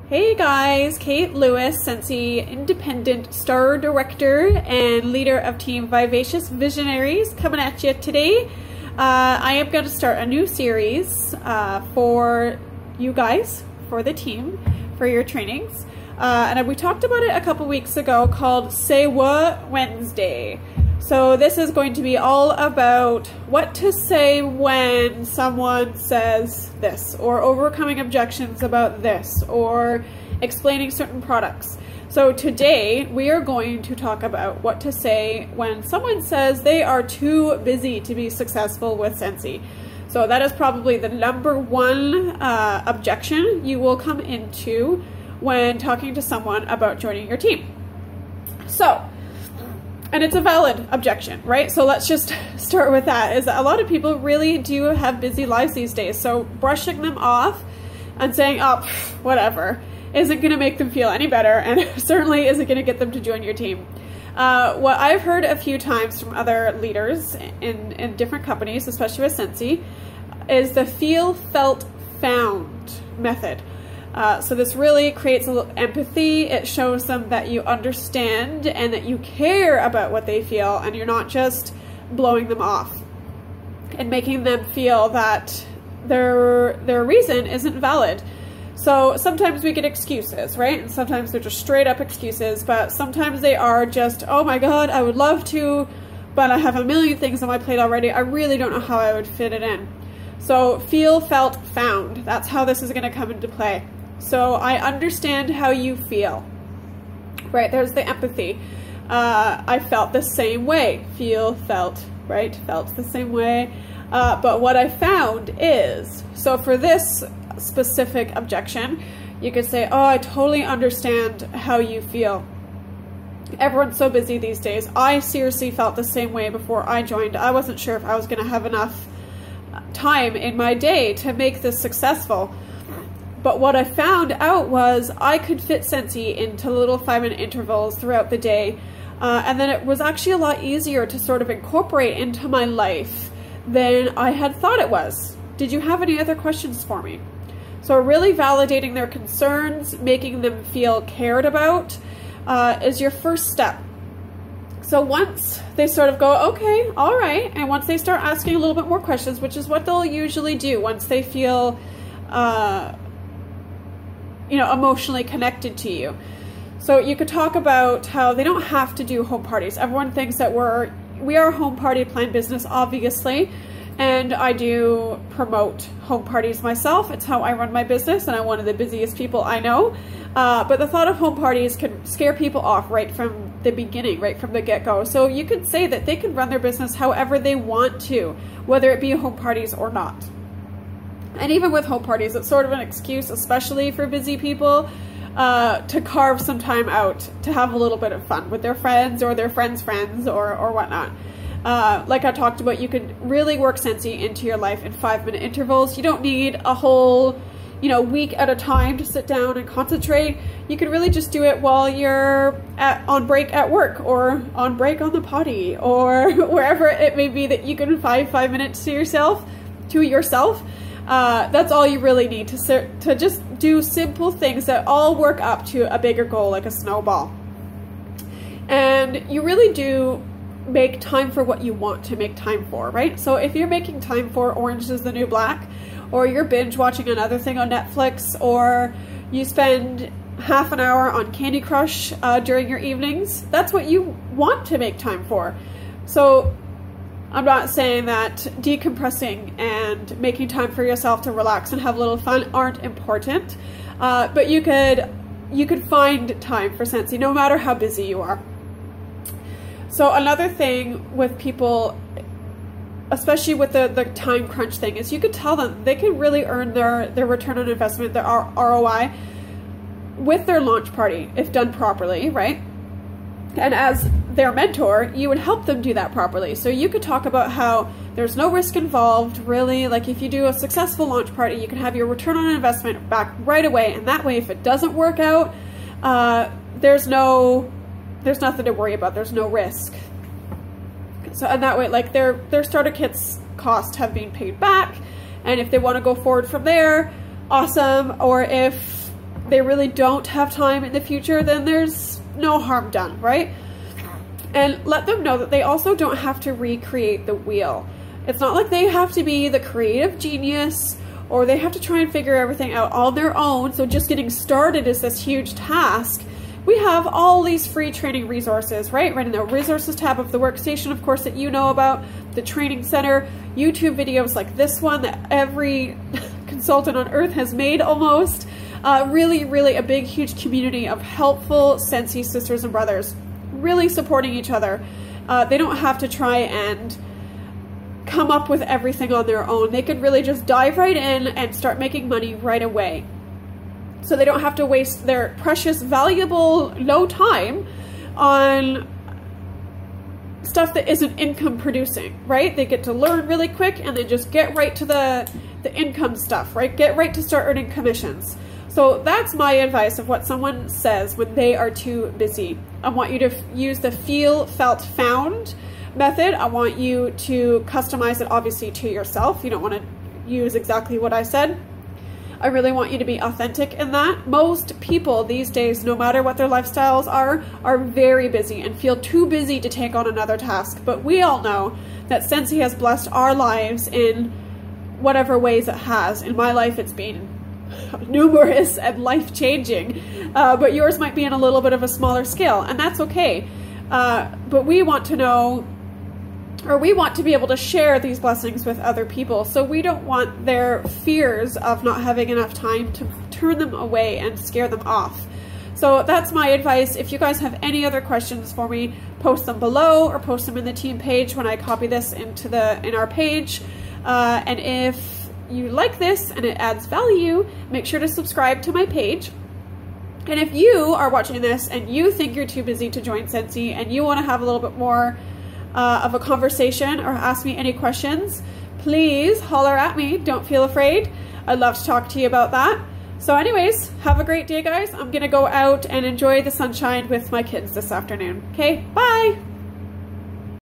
Hey guys, Kate Lewis, Scentsy Independent Star Director and leader of Team Vivacious Visionaries, coming at you today. I am going to start a new series for you guys, for the team, for your trainings. And we talked about it a couple weeks ago called Say What Wednesday. So this is going to be all about what to say when someone says this, or overcoming objections about this, or explaining certain products. So today we are going to talk about what to say when someone says they are too busy to be successful with Scentsy. So that is probably the #1 objection you will come into when talking to someone about joining your team. And it's a valid objection, right? So let's just start with that, is that a lot of people really do have busy lives these days. So brushing them off and saying, oh, whatever, isn't gonna make them feel any better, and certainly isn't gonna get them to join your team. What I've heard a few times from other leaders in different companies, especially with Scentsy, is the feel, felt, found method. So this really creates a little empathy. It shows them that you understand and that you care about what they feel, and you're not just blowing them off and making them feel that their reason isn't valid. So sometimes we get excuses, right? And sometimes they're just straight up excuses, but sometimes they are just, oh my God, I would love to, but I have a million things on my plate already. I really don't know how I would fit it in. So feel, felt, found. That's how this is going to come into play. So I understand how you feel, right? There's the empathy. I felt the same way. Feel, felt, right? Felt the same way. But what I found is, so for this specific objection, you could say, oh, I totally understand how you feel. Everyone's so busy these days. I seriously felt the same way before I joined. I wasn't sure if I was going to have enough time in my day to make this successful. But what I found out was I could fit Scentsy into little 5-minute intervals throughout the day. And then it was actually a lot easier to sort of incorporate into my life than I had thought it was. Did you have any other questions for me? So really validating their concerns, making them feel cared about, is your first step. So once they sort of go, okay, all right, and once they start asking a little bit more questions, which is what they'll usually do once they feel emotionally connected to you. So you could talk about how they don't have to do home parties. Everyone thinks that we are a home party plan business, obviously, and I do promote home parties myself. It's how I run my business, and I'm one of the busiest people I know. But the thought of home parties can scare people off right from the beginning, right from the get-go. So you could say that they can run their business however they want to, whether it be home parties or not. And even with home parties, it's sort of an excuse, especially for busy people, to carve some time out to have a little bit of fun with their friends or their friends' friends or whatnot. Like I talked about, you could really work Scentsy into your life in 5-minute intervals. You don't need a whole week at a time to sit down and concentrate. You can really just do it while you're on break at work, or on break on the potty, or wherever it may be that you can find 5 minutes to yourself. That's all you really need to just do simple things that all work up to a bigger goal, like a snowball. And you really do make time for what you want to make time for, right? So if you're making time for Orange is the New Black, or you're binge watching another thing on Netflix, or you spend half an hour on Candy Crush during your evenings, that's what you want to make time for. So I'm not saying that decompressing and making time for yourself to relax and have a little fun aren't important, but you could find time for Scentsy no matter how busy you are. So another thing with people, especially with the time crunch thing, is you could tell them they can really earn their return on investment, their ROI, with their launch party if done properly, right? And as their mentor, you would help them do that properly. So you could talk about how there's no risk involved, really. Like if you do a successful launch party, you can have your return on investment back right away. And that way, if it doesn't work out, there's nothing to worry about. There's no risk. So, and that way, like their starter kits cost have been paid back. And if they want to go forward from there, awesome. Or if they really don't have time in the future, then there's no harm done, right? And let them know that they also don't have to recreate the wheel. It's not like they have to be the creative genius or they have to try and figure everything out on their own. So just getting started is this huge task. We have all these free training resources, right? Right in the resources tab of the workstation, of course, that you know about, the training center, YouTube videos like this one that every consultant on earth has made almost. Really, really a big, huge community of helpful Scentsy sisters and brothers, really supporting each other. They don't have to try and come up with everything on their own. They could really just dive right in and start making money right away. So they don't have to waste their precious, valuable, low time on stuff that isn't income producing, right? They get to learn really quick and then just get right to the income stuff, right? Get right to start earning commissions. So that's my advice of what someone says when they are too busy. I want you to use the feel, felt, found method. I want you to customize it obviously to yourself. You don't want to use exactly what I said. I really want you to be authentic in that. Most people these days, no matter what their lifestyles are very busy and feel too busy to take on another task. But we all know that Scentsy has blessed our lives in whatever ways it has. In my life, it's been numerous and life-changing, but yours might be in a little bit of a smaller scale, and that's okay. But we want to know, or we want to be able to share these blessings with other people, so we don't want their fears of not having enough time to turn them away and scare them off. So that's my advice. If you guys have any other questions for me, post them below or post them in the team page when I copy this into in our page. And if you like this and it adds value, make sure to subscribe to my page. And if you are watching this and you think you're too busy to join Scentsy and you want to have a little bit more of a conversation or ask me any questions, please holler at me. Don't feel afraid. I'd love to talk to you about that. So anyways, have a great day, guys. I'm gonna go out and enjoy the sunshine with my kids this afternoon. Okay, bye.